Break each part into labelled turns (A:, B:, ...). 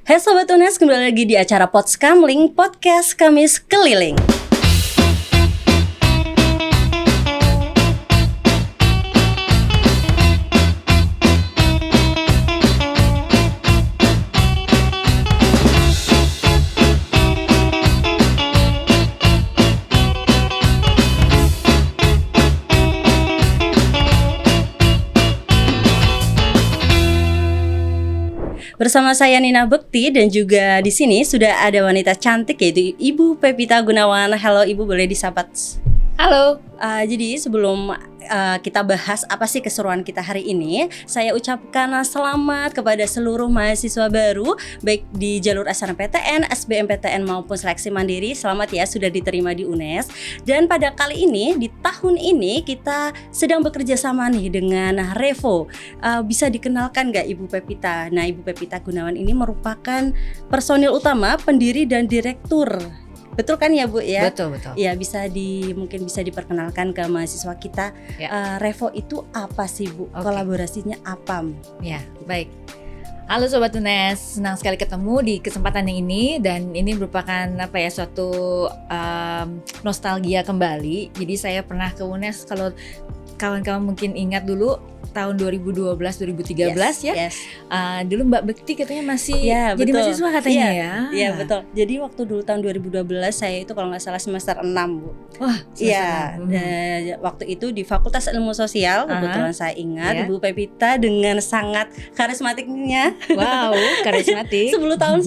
A: Hai Sobat UNES, kembali lagi di acara Podskamling, Podcast Kamis Keliling. Bersama saya Nina Bekti dan juga di sini sudah ada wanita cantik yaitu Ibu Pepita Gunawan. Halo Ibu, boleh disapa?
B: Halo.
A: Jadi sebelum kita bahas apa sih keseruan kita hari ini, saya ucapkan selamat kepada seluruh mahasiswa baru baik di jalur SNMPTN, SBMPTN maupun seleksi mandiri. Selamat ya sudah diterima di UNES. Dan pada kali ini di tahun ini kita sedang bekerja sama nih dengan Revo. Bisa dikenalkan nggak Ibu Pepita? Nah, Ibu Pepita Gunawan ini merupakan personil utama, pendiri dan direktur. Betul kan ya Bu ya?
B: Betul.
A: Ya, mungkin bisa diperkenalkan ke mahasiswa kita.
B: Ya.
A: Revo itu apa sih Bu?
B: Oke.
A: Kolaborasinya apa?
B: Ya, baik. Halo Sobat UNES, senang sekali ketemu di kesempatan yang ini. Dan ini merupakan suatu nostalgia kembali. Jadi saya pernah ke UNES, kalau kawan-kawan mungkin ingat dulu tahun 2012-2013
A: Yes.
B: Dulu Mbak Bekti katanya masih jadi
A: betul.
B: mahasiswa katanya ya.
A: Iya betul. Jadi waktu dulu tahun 2012 saya itu kalau nggak salah semester 6 Bu.
B: Wah,
A: Iya. Waktu itu di Fakultas Ilmu Sosial kebetulan saya ingat
B: Iya.
A: Ibu Pepita dengan sangat karismatiknya.
B: Wow, karismatik.
A: 10 tahun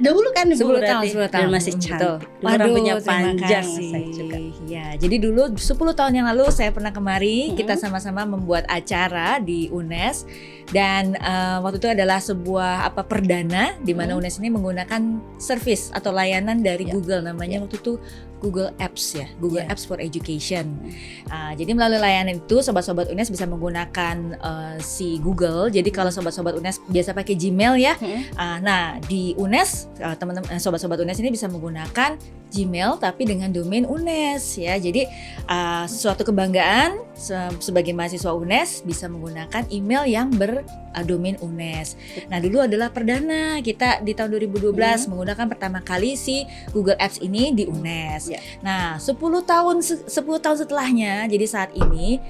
A: dahulu kan Ibu
B: 10
A: berarti.
B: tahun.
A: Dan masih cantik.
B: Waduh,
A: Rambutnya
B: terima
A: panjang
B: kasih.
A: saya juga.
B: Ya, jadi dulu 10 tahun yang lalu saya pernah kemari, kita sama-sama membuat acara di UNES dan waktu itu adalah sebuah perdana di mana UNES ini menggunakan service atau layanan dari Google, namanya waktu itu Google Apps ya, Google Apps for Education. Jadi melalui layanan itu sobat-sobat UNES bisa menggunakan si Google. Jadi kalau sobat-sobat UNES biasa pakai Gmail ya, nah di UNES teman-teman sobat-sobat UNES ini bisa menggunakan Gmail tapi dengan domain UNES ya. Jadi suatu kebanggaan sebagai mahasiswa UNES bisa menggunakan email yang berdomain UNES. Nah dulu adalah perdana kita di tahun 2012 menggunakan pertama kali si Google Apps ini di UNES. Nah 10 tahun setelahnya, jadi saat ini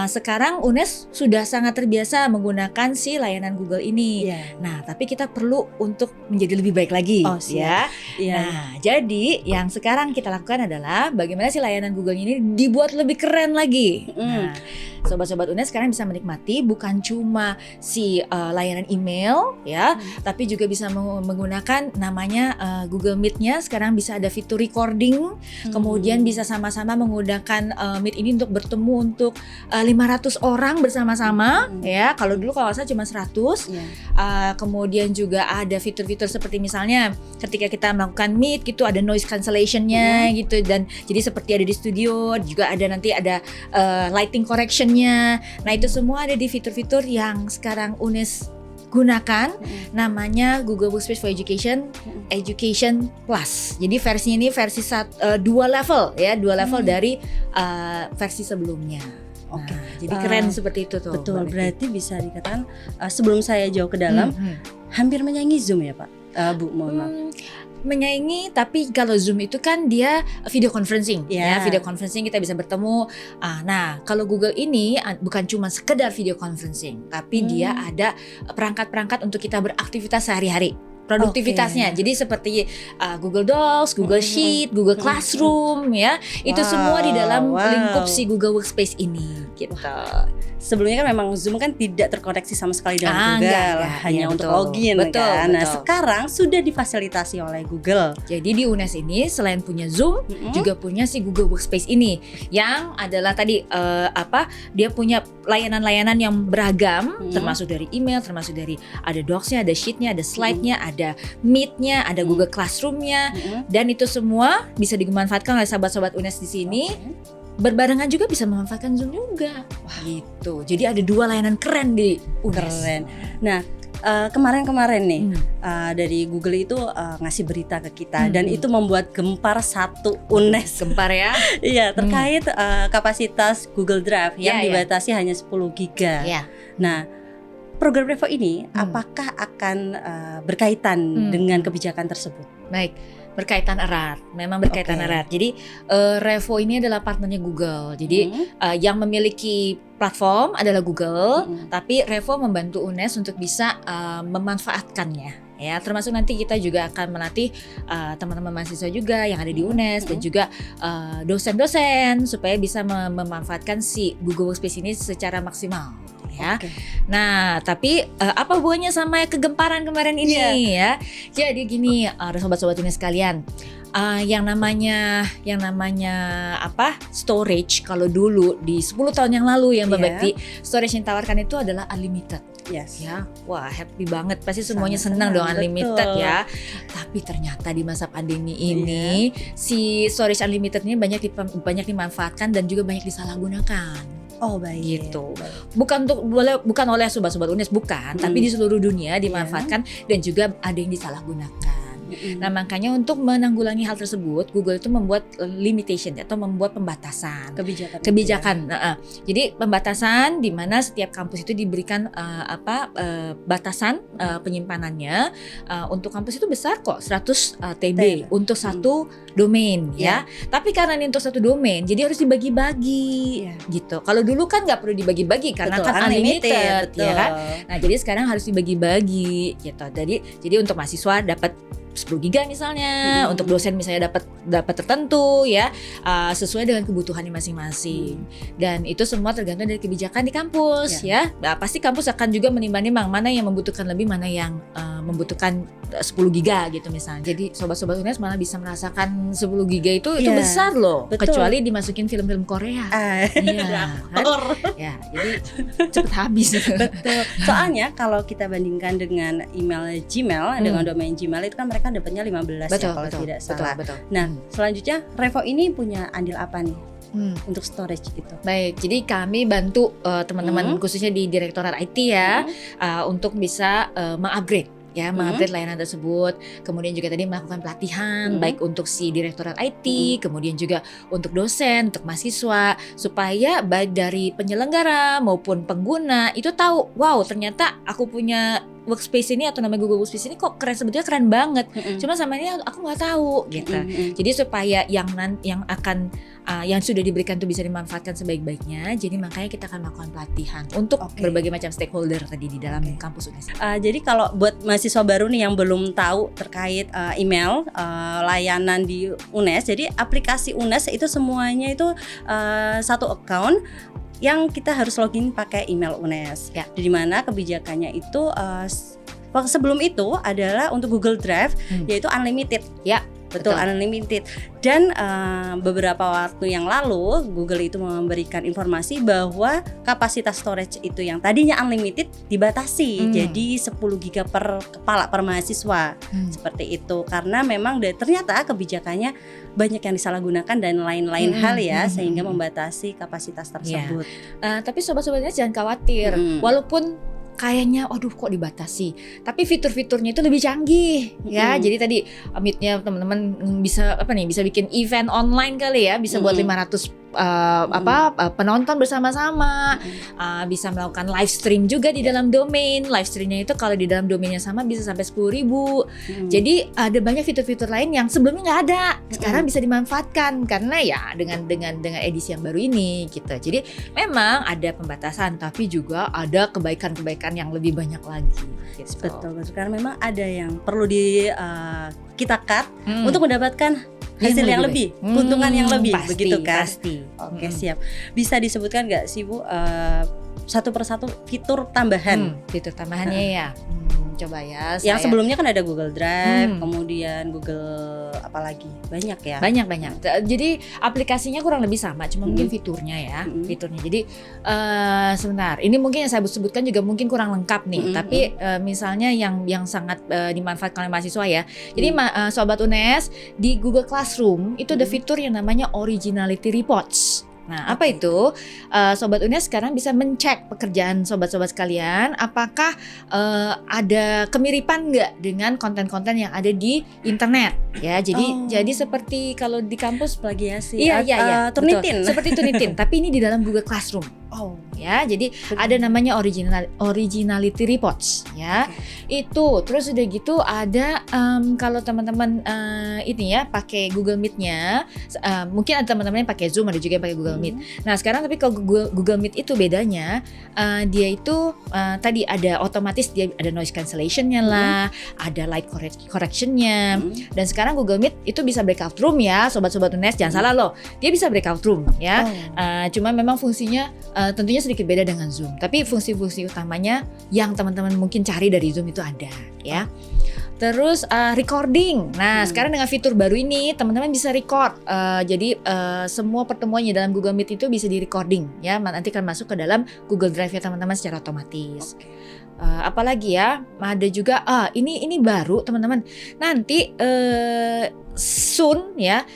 B: sekarang UNES sudah sangat terbiasa menggunakan si layanan Google ini. Nah tapi kita perlu untuk menjadi lebih baik lagi ya. Nah jadi yang sekarang kita lakukan adalah bagaimana si layanan Google ini dibuat lebih keren lagi. Nah, sobat-sobat UNES sekarang bisa menikmati bukan cuma si layanan email ya, tapi juga bisa menggunakan namanya Google Meet-nya. Sekarang bisa ada fitur recording, kemudian bisa sama-sama menggunakan Meet ini untuk bertemu untuk 500 orang bersama-sama ya. Kalau dulu kalau saya cuma 100. Kemudian juga ada fitur-fitur seperti misalnya ketika kita melakukan Meet gitu ada noise cancellation-nya gitu, dan jadi seperti ada di studio, juga ada nanti ada lighting correction-nya. Nah itu semua ada di fitur-fitur yang sekarang UNES gunakan, namanya Google Workspace for Education, Education Plus. Jadi versinya ini versi 2 level ya, 2 level dari versi sebelumnya. Oke. Jadi keren seperti itu tuh.
A: Betul, berarti bisa dikatakan sebelum saya jauh ke dalam hampir menyaingi Zoom ya Pak, Bu, mohon maaf.
B: Menyaingi, tapi kalau Zoom itu kan dia video conferencing ya, video conferencing kita bisa bertemu. Nah, kalau Google ini bukan cuma sekedar video conferencing, tapi dia ada perangkat-perangkat untuk kita beraktivitas sehari-hari. Produktivitasnya, jadi seperti Google Docs, Google Sheet, Google Classroom ya, itu semua di dalam lingkup si Google Workspace ini gitu.
A: Sebelumnya kan memang Zoom kan tidak terkoneksi sama sekali dengan Google,
B: enggak,
A: hanya untuk login kan. Nah sekarang sudah difasilitasi oleh Google.
B: Jadi di UNES ini selain punya Zoom, juga punya si Google Workspace ini, yang adalah tadi dia punya layanan-layanan yang beragam, termasuk dari email, termasuk dari ada Docs-nya, ada Sheet-nya, ada Slide-nya, ada Meet-nya, ada Google Classroom-nya, dan itu semua bisa dimanfaatkan oleh sahabat-sahabat UNES di sini. Berbarengan juga bisa memanfaatkan Zoom juga. Gitu. Jadi ada 2 layanan keren di UNES.
A: Keren. Nah, kemarin-kemarin nih dari Google itu ngasih berita ke kita dan itu membuat gempar satu UNES.
B: Gempar ya?
A: Iya, terkait kapasitas Google Drive yang dibatasi hanya 10 GB.
B: Yeah.
A: Nah, program Revo ini apakah akan berkaitan dengan kebijakan tersebut?
B: Baik, berkaitan erat, memang berkaitan erat. Jadi Revo ini adalah partnernya Google. Jadi yang memiliki platform adalah Google, tapi Revo membantu UNES untuk bisa memanfaatkannya. Ya, termasuk nanti kita juga akan melatih teman-teman mahasiswa juga yang ada di UNES dan juga dosen-dosen supaya bisa memanfaatkan si Google Workspace ini secara maksimal. Ya, nah tapi apa hubungannya sama kegemparan kemarin ini ya? Jadi gini, sobat-sobat UNES sekalian, yang namanya apa storage kalau dulu di 10 tahun yang lalu ya Mbak Bekti, storage yang ditawarkan itu adalah unlimited.
A: Yes.
B: Ya, wah happy banget, pasti semuanya senang dong unlimited ya. Tapi ternyata di masa pandemi ini si storage unlimited ini banyak dimanfaatkan dan juga banyak disalahgunakan.
A: Oh baik.
B: Gitu. Bukan oleh sobat-sobat UNES bukan, tapi di seluruh dunia dimanfaatkan dan juga ada yang disalahgunakan. Nah makanya untuk menanggulangi hal tersebut Google itu membuat limitation atau membuat pembatasan kebijakan. Jadi pembatasan di mana setiap kampus itu diberikan batasan penyimpanannya. Untuk kampus itu besar kok 100 TB untuk satu domain ya. Tapi karena ini untuk satu domain jadi harus dibagi-bagi gitu. Kalau dulu kan nggak perlu dibagi-bagi karena kan unlimited ya kan. Nah jadi sekarang harus dibagi-bagi gitu. Jadi untuk mahasiswa dapat 10 giga misalnya, untuk dosen misalnya dapat tertentu ya, sesuai dengan kebutuhannya masing-masing. Dan itu semua tergantung dari kebijakan di kampus ya. Nah, pasti kampus akan juga menimbang-nimbang mana yang membutuhkan lebih, mana yang membutuhkan 10 giga gitu misalnya. Jadi sobat-sobat UNES malah bisa merasakan 10 giga itu besar loh. Betul. Kecuali dimasukin film-film Korea. Iya. Kan? Ya, jadi cepet habis.
A: Betul. Soalnya kalau kita bandingkan dengan email Gmail, dengan domain Gmail itu kan mereka dapatnya 15 kalau tidak salah.
B: Betul.
A: Nah, selanjutnya Revo ini punya andil apa nih? Untuk storage gitu.
B: Baik, jadi kami bantu teman-teman khususnya di Direktorat IT ya untuk bisa mengupgrade layanan tersebut. Kemudian juga tadi melakukan pelatihan baik untuk si Direktorat IT, kemudian juga untuk dosen, untuk mahasiswa, supaya baik dari penyelenggara maupun pengguna itu tahu, wow ternyata aku punya workspace ini atau namanya Google Workspace ini kok keren, sebetulnya keren banget. Cuma sama ini aku nggak tahu gitu. Jadi supaya yang sudah diberikan itu bisa dimanfaatkan sebaik-baiknya. Jadi makanya kita akan melakukan pelatihan untuk berbagai macam stakeholder tadi di dalam kampus UNES.
A: Jadi kalau buat mahasiswa baru nih yang belum tahu terkait email layanan di UNES, jadi aplikasi UNES itu semuanya itu satu account yang kita harus login pakai email UNES. Di mana kebijakannya itu sebelum itu adalah untuk Google Drive yaitu unlimited. Betul, unlimited. Dan beberapa waktu yang lalu Google itu memberikan informasi bahwa kapasitas storage itu yang tadinya unlimited dibatasi jadi 10 giga per kepala per mahasiswa. Seperti itu karena memang ternyata kebijakannya banyak yang disalahgunakan dan lain-lain hal ya sehingga membatasi kapasitas tersebut.
B: Tapi sobat-sobatnya jangan khawatir. Walaupun kayaknya aduh kok dibatasi, tapi fitur-fiturnya itu lebih canggih ya. Jadi tadi Meet-nya teman-teman bisa bisa bikin event online kali ya, bisa buat 500 penonton bersama-sama, bisa melakukan live stream juga di dalam domain. Live streamnya itu kalau di dalam domainnya sama bisa sampai 10.000. Jadi ada banyak fitur-fitur lain yang sebelumnya nggak ada, sekarang bisa dimanfaatkan karena ya dengan edisi yang baru ini gitu. Jadi memang ada pembatasan, tapi juga ada kebaikan-kebaikan yang lebih banyak lagi. Gitu.
A: Betul. Karena memang ada yang perlu kita cut untuk mendapatkan hasil yang lebih, keuntungan yang lebih, begitu kan?
B: Pasti.
A: Oke, siap. Bisa disebutkan nggak sih Bu satu persatu fitur tambahan?
B: Fitur tambahannya ya. Coba ya.
A: Yang sebelumnya kan ada Google Drive, kemudian Google apalagi banyak ya.
B: Banyak. Jadi aplikasinya kurang lebih sama, cuma mungkin fiturnya ya. Fiturnya. Jadi sebentar. Ini mungkin yang saya sebutkan juga mungkin kurang lengkap nih. Tapi misalnya yang sangat dimanfaatkan oleh mahasiswa ya. Jadi sobat UNES di Google Classroom itu ada fitur yang namanya Originality Reports. Nah, apa itu? Sobat UNES sekarang bisa mencek pekerjaan sobat-sobat sekalian, apakah ada kemiripan nggak dengan konten-konten yang ada di internet? Ya, jadi seperti kalau di kampus
A: plagiasi.
B: Iya.
A: Turnitin.
B: Seperti Turnitin, tapi ini di dalam Google Classroom. ya. Jadi ada namanya originality reports ya. Itu terus udah gitu ada kalau teman-teman ini ya pakai Google Meet-nya, mungkin ada teman-teman yang pakai Zoom, ada juga yang pakai Google Meet. Nah sekarang tapi kalau Google Meet itu bedanya dia itu tadi ada otomatis, dia ada noise cancellation-nya lah, ada light correction-nya. Dan sekarang Google Meet itu bisa breakout room ya, sobat-sobat UNES, jangan salah loh, dia bisa breakout room ya. Cuma memang fungsinya tentunya sedikit beda dengan Zoom, tapi fungsi-fungsi utamanya yang teman-teman mungkin cari dari Zoom itu ada ya. Terus recording. Nah sekarang dengan fitur baru ini teman-teman bisa record. Jadi semua pertemuannya dalam Google Meet itu bisa di recording ya. Nanti akan masuk ke dalam Google Drive-nya teman-teman secara otomatis. Apalagi ya, ada juga ini baru teman-teman. Nanti soon ya.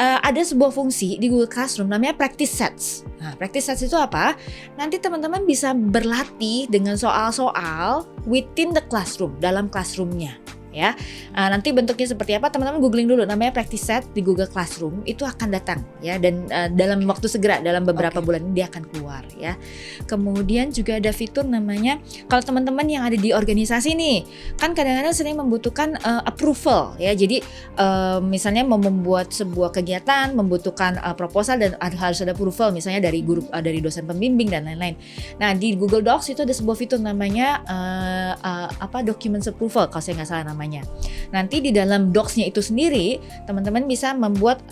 B: Ada sebuah fungsi di Google Classroom namanya practice sets. Nah, practice sets itu apa? Nanti teman-teman bisa berlatih dengan soal-soal within the classroom, dalam classroomnya. Ya, nanti bentuknya seperti apa teman-teman googling dulu, namanya practice set di Google Classroom, itu akan datang ya, dan dalam waktu segera, dalam beberapa bulan ini dia akan keluar ya. Kemudian juga ada fitur namanya, kalau teman-teman yang ada di organisasi nih kan kadang-kadang sering membutuhkan approval ya, jadi misalnya mau membuat sebuah kegiatan membutuhkan proposal dan harus ada approval misalnya dari guru, dari dosen pembimbing dan lain-lain. Nah di Google Docs itu ada sebuah fitur namanya documents approval kalau saya nggak salah namanya. Nanti di dalam docs-nya itu sendiri teman-teman bisa membuat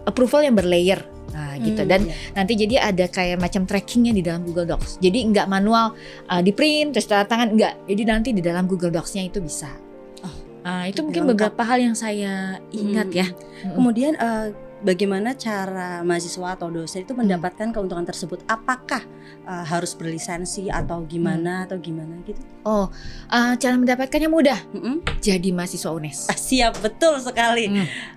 B: approval yang berlayer. Nah gitu, dan nanti jadi ada kayak macam trackingnya di dalam Google Docs. Jadi nggak manual di print terus tanda tangan, nggak. Jadi nanti di dalam Google Docs-nya itu bisa. Itu mungkin beberapa hal yang saya ingat ya.
A: Kemudian bagaimana cara mahasiswa atau dosen itu mendapatkan keuntungan tersebut? Apakah harus berlisensi atau gimana gitu?
B: Cara mendapatkannya mudah. Jadi mahasiswa UNES.
A: Siap, betul sekali.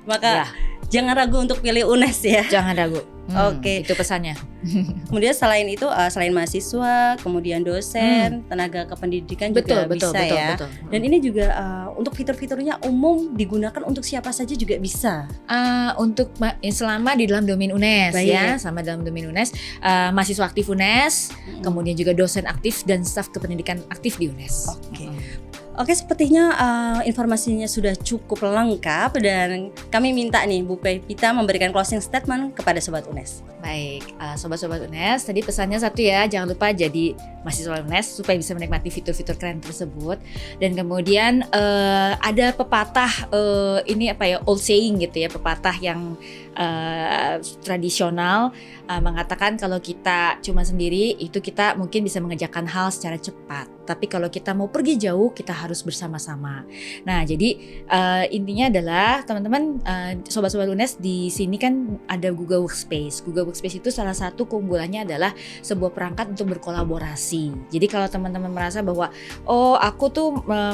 A: Maka jangan ragu untuk pilih UNES ya.
B: Jangan ragu.
A: Oke.
B: Itu pesannya.
A: Kemudian selain itu, selain mahasiswa, kemudian dosen, tenaga kependidikan juga bisa ya. Betul. Dan ini juga untuk fitur-fiturnya umum digunakan untuk siapa saja juga bisa.
B: Untuk selama di dalam domain UNES ya, sama dalam domain UNES, mahasiswa aktif UNES, kemudian juga dosen aktif dan staf kependidikan aktif di UNES.
A: Oke, sepertinya informasinya sudah cukup lengkap dan kami minta nih Bu Pevita memberikan closing statement kepada Sobat UNES.
B: Baik, Sobat-Sobat UNES, tadi pesannya satu ya, jangan lupa jadi mahasiswa UNES supaya bisa menikmati fitur-fitur keren tersebut. Dan kemudian ada pepatah, ini old saying gitu ya, pepatah yang tradisional mengatakan kalau kita cuma sendiri itu kita mungkin bisa mengerjakan hal secara cepat, tapi kalau kita mau pergi jauh kita harus bersama-sama. Nah jadi intinya adalah teman-teman, sobat-sobat UNES, di sini kan ada Google Workspace. Google Workspace itu salah satu keunggulannya adalah sebuah perangkat untuk berkolaborasi. Jadi kalau teman-teman merasa bahwa aku tuh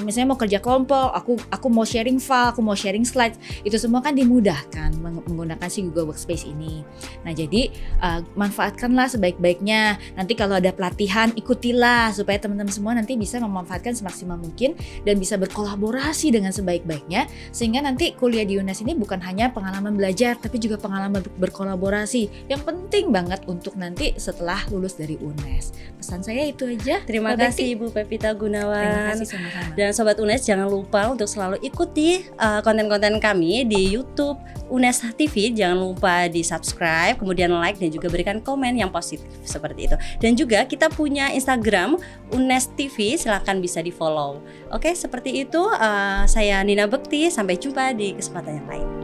B: misalnya mau kerja kelompok, aku mau sharing file, aku mau sharing slides, itu semua kan dimudahkan menggunakan si Google Workspace ini. Nah jadi manfaatkanlah sebaik-baiknya. Nanti kalau ada pelatihan ikutilah supaya teman-teman semua nanti bisa memanfaatkan semaksimal mungkin dan bisa berkolaborasi dengan sebaik-baiknya, sehingga nanti kuliah di UNES ini bukan hanya pengalaman belajar tapi juga pengalaman berkolaborasi yang penting banget untuk nanti setelah lulus dari UNES. Pesan saya itu aja.
A: Terima kasih Ibu Pevita Gunawan.
B: Terima kasih sama-sama.
A: Dan Sobat UNES jangan lupa untuk selalu ikuti konten-konten kami di YouTube UNES TV. Jangan lupa di subscribe, kemudian like dan juga berikan komen yang positif seperti itu. Dan juga kita punya Instagram UNES TV, silakan bisa di follow. Oke, seperti itu. Saya Nina Bekti, sampai jumpa di kesempatan yang lain.